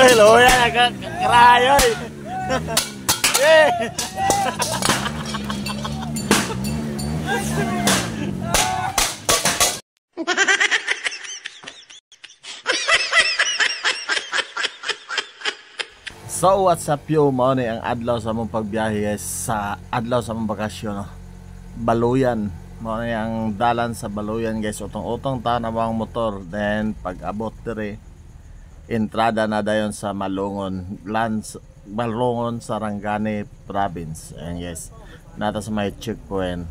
Hello, yan, nagkakarayo. Eh. So what's up yo, mao ni ang adlaw sa mong pagbiyahe guys, sa adlaw sa mong bakasyon no? Baluyan, mao ni ang dalan sa Baluyan guys, utong-utong ta na ang motor. Then pag abot dire entrada na dayon sa Malungon, Sarangani province. Ayan guys, nata sa may checkpoint.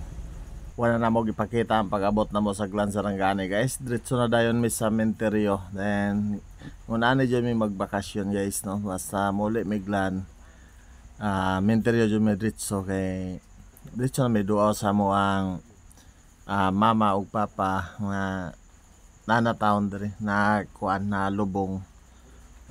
Wala na mo ipakita ang pag-abot na mo sa Glan Sarangani guys. Diretso na dayon mi sa Menterio. Then muna na dyan may magbakasyon guys no. Basta muli may Glan Menterio dyan may diretso. Kay diretso na may duaw sa mo ang mama o papa nga nanataon diri na kuan na lubong.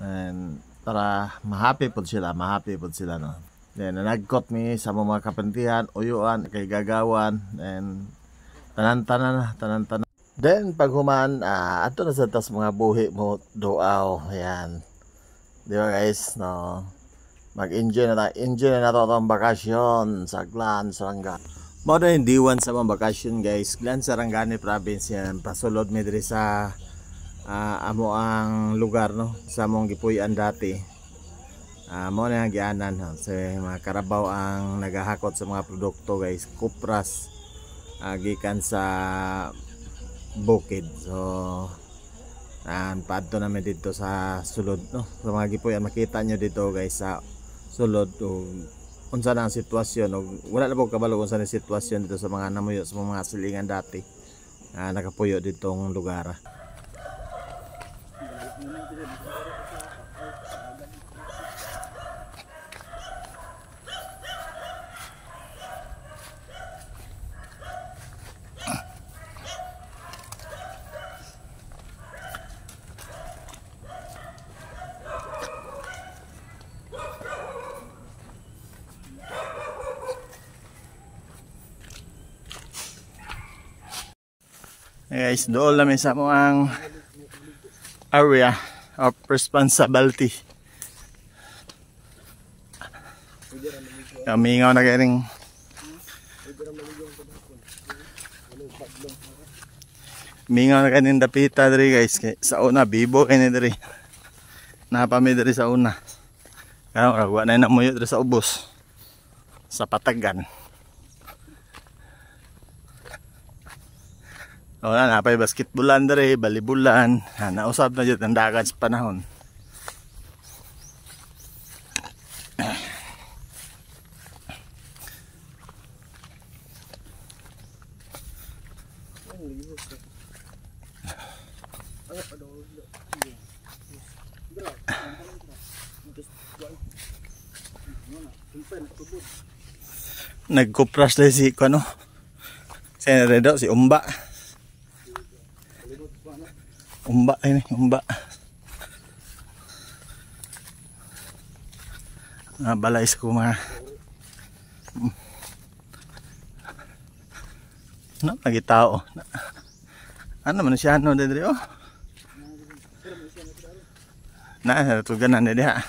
And para mahappy po sila no. Then nagkot mi sa mga kapantihan, uyuan, kay gagawan, and tanan-tanan. Then pag human, ato na sa tas mga buhi mo doaw, ayan. Di ba guys, no? Mag-enjoy na to ang bakasyon sa Glan Sarangani. Mo na hindiwan sa mga bakasyon guys, Glan Sarangani province yan. Pasulod mi diri sa amo ang lugar no, sa among gipuy-an dati. Mo na ang gianan no? So, mga karabaw ang nagahakot sa mga produkto guys, kupras gikan sa bukid. So padto namin dito sa sulod no, sa mga gipuy-an. Makita nyo dito guys sa sulod unsa na ang sitwasyon, wala na po kabalo kung saan ang sitwasyon dito sa mga namuyo, sa mga silingan dati nakapuyo ditong lugar. Hey guys, doon namin sa mga area of responsibility. Mingaw na galing. Mingaw na galing dapita diri guys. Sa una, bibo kayo diri. Napami diri sa una. Kaya ragwa na namuyo diri sa ubos. Sa Patagan. Wala na pa basketballan dere, balibulan. Nausab na jud ang dagat sa panahon. Nagkupras lang si ano? Si Umba. Umba ini, umba. Balay sa kuma. No, lagi tao. Ano man siya no diri oh. Na tuganan dia.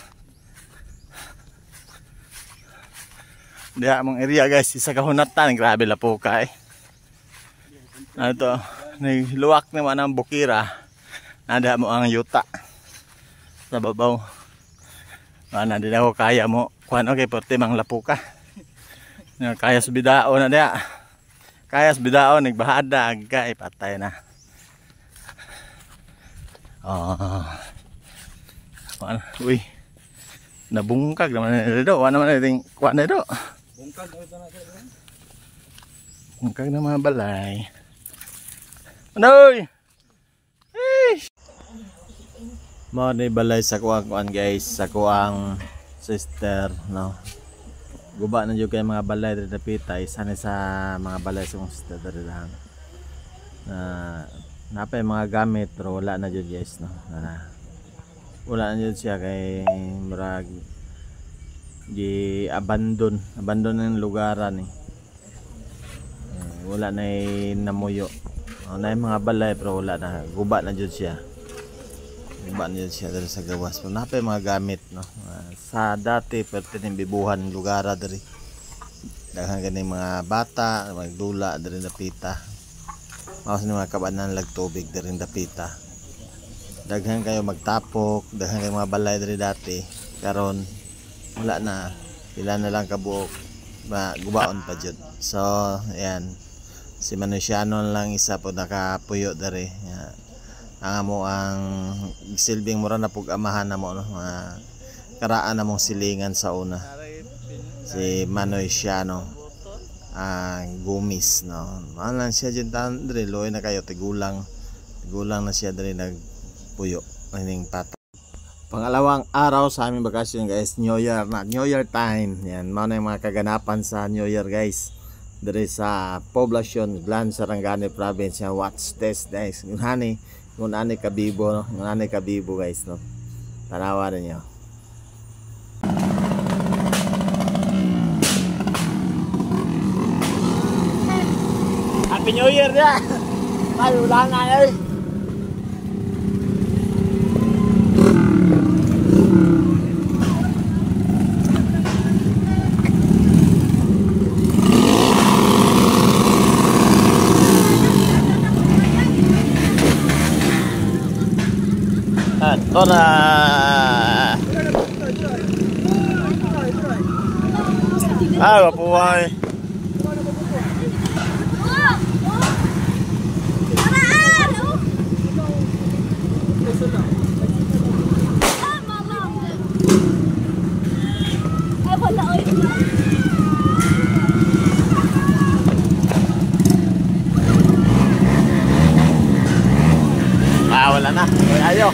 Dia mong area guys, isa kahunatan, grabe la po kay. Ito, luwak naman ang bukira. Ada mo ang yuta sa babaw. Mana di ako kaya mo kuan okay porte mang lapuka. Kaya sa bidao na dia. Kaya sa bidao nagbahadag kay patay na. Uy. Nabungkag naman do. Wa naman ding kuan na do. Bungkag na mga balay. Manoy. Mo ni balay sa kuan guys, sa kuang sister no. Guba na jud kay mga balay diri dapita, isa ni sa mga balay sa sister diri lang. Napay mga gamit pero wala na jud guys no. Wala na jud siya kay murag di abandon ng lugaran wala na namuyo. Na mga balay pero wala na, guba na jud siya. Iba niya siya diri sa gawas. Pero napay mga gamit, no. Sa dati perti ning bibuhan lugara diri. Daghan gani mga bata, magdula diri dapita. Maos ni mga kabanan lag tubig diri dapita. Daghan kayo magtapok, daghan kayo mga balay diri dati. Karon wala na. Pila na lang kabuok. Gubaon pa jud. So, ayan. Si Manusiano lang isa po nakapuyo diri. Ang amo ang silbing mura na pug amahan na mo, no? Karaan na mong silingan sa una. Si Manusiano Gumis, no. Manan siya jud diri loy na kayo tigulang na siya diri nagpuyo ning pata. Pangalawang araw sa aming bakasyon guys, New Year na, New Year time. Yan, mao na yung mga kaganapan sa New Year guys. Diri sa poblasyon Glan Sarangani province, yan, watch test guys. Ngun ani kabibo, no? Ngun ani kabibo guys, no. Tanawa niyo. Happy New Year ya. Ay ulan na eh. Ito na. Kapuhay. Wala na. Ayaw.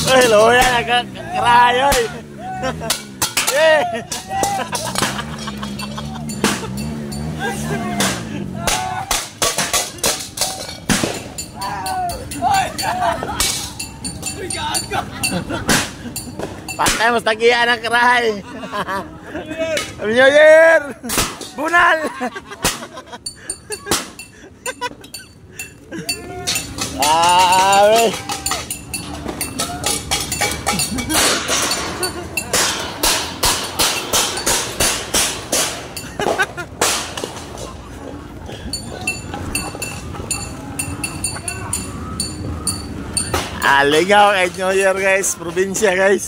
Hello, yan nagkakarayo. Eh. Patay mas tagian ang karahay. Happy New Year! Bunal! Ah, lingaw kay New Year guys, probinsya guys.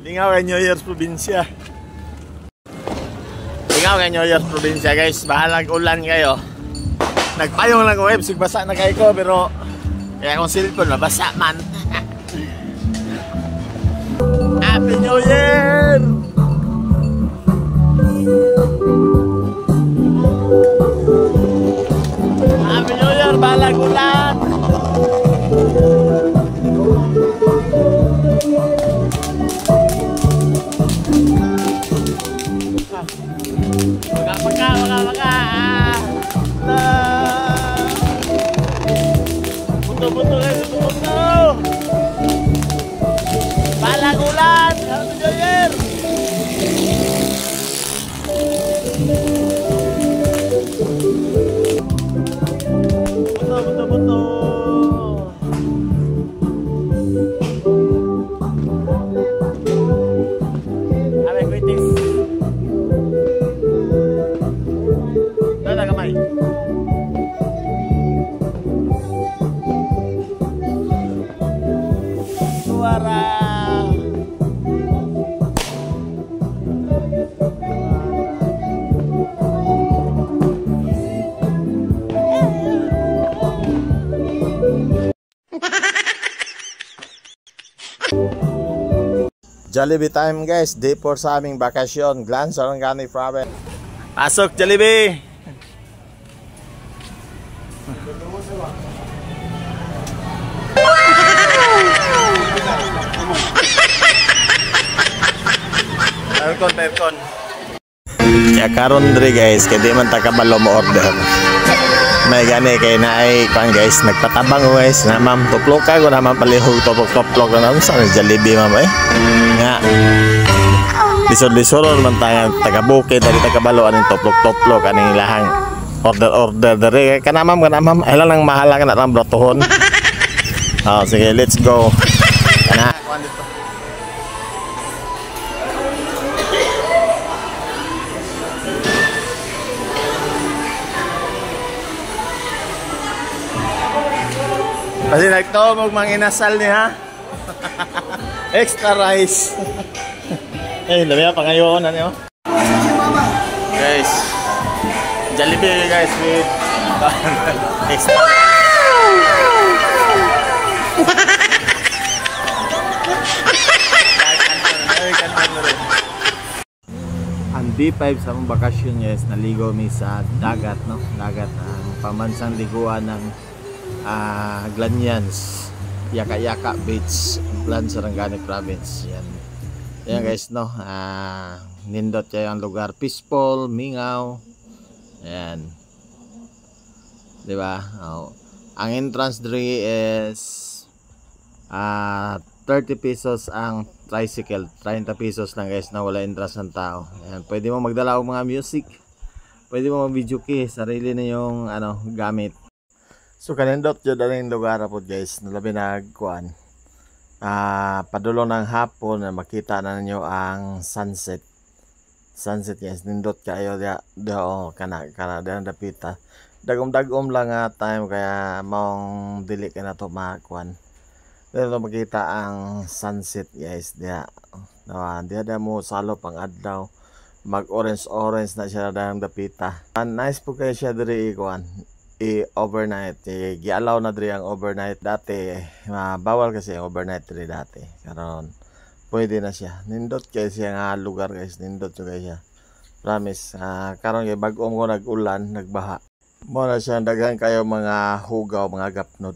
Lingaw kay New Year probinsya. Lingaw kay New Year probinsya guys. Bahalag ulan kayo. Nagpayong lang ko web, sigbasa na kayo ko pero kaya kung cellphone mabasa man. Happy New Year! Happy New Year, bahalag ulan. Maka. Betul guys, betul. Jollibee time guys, day 4 sa aming bakasyon, Glan, Sarangani Province. Pasok Jollibee! Aircon. Ya karon diri guys, kay di man ta kabalo mo order. May gani kay naay kan guys, nagtatabang guys na ma'am tuplok ka ko naman palihog tuplok na sa Jollibee ma'am nga. Lisod-lisod man taga bukid dali taga balo aning tuplok aning ilahang order diri kana ma'am ay lang mahala kana ang brotohon. Sige, let's go. Kana kasi nagtawag mga inasal niya. Extra rice. Labi na pangayon niyo. Guys. Jollibee guys with extra. Ang D5 sa mong bakasyon guys, naligo mi sa dagat no. Dagat ang pamansang liguan ng Glanyans, Yaka Beach, Glan, Sarangani Province. Yan guys no. Nindot kayo ang lugar, peaceful, mingaw. Ayan. Diba? Ang entrance diri is 30 pesos ang tricycle, 30 pesos lang guys na wala entrance ng tao. Ayan. Pwede mo magdala og mga music, pwede mo mag-video key, sarili na yung gamit. So kanindot jud ang lugar po guys, nalabi nagkuan. Padulo ng hapon na makita na ninyo ang sunset. Sunset guys, nindot kayo dia kana diyan dapita. Dagom lang nga time kaya maong dili ka na to makuan. Dito makita ang sunset guys dia. Dia mo salop ang adlaw. Mag orange na siya dang dapita. Nice po kayo siya diri kuan. Overnight gialaw na diri ang overnight dati bawal kasi ang overnight diri dati karon pwede na siya nindot kay siya nga lugar guys nindot kay siya promise karon kay bag-o ko nag-ulan nagbaha mo na siya daghan kayo mga hugaw mga gapnot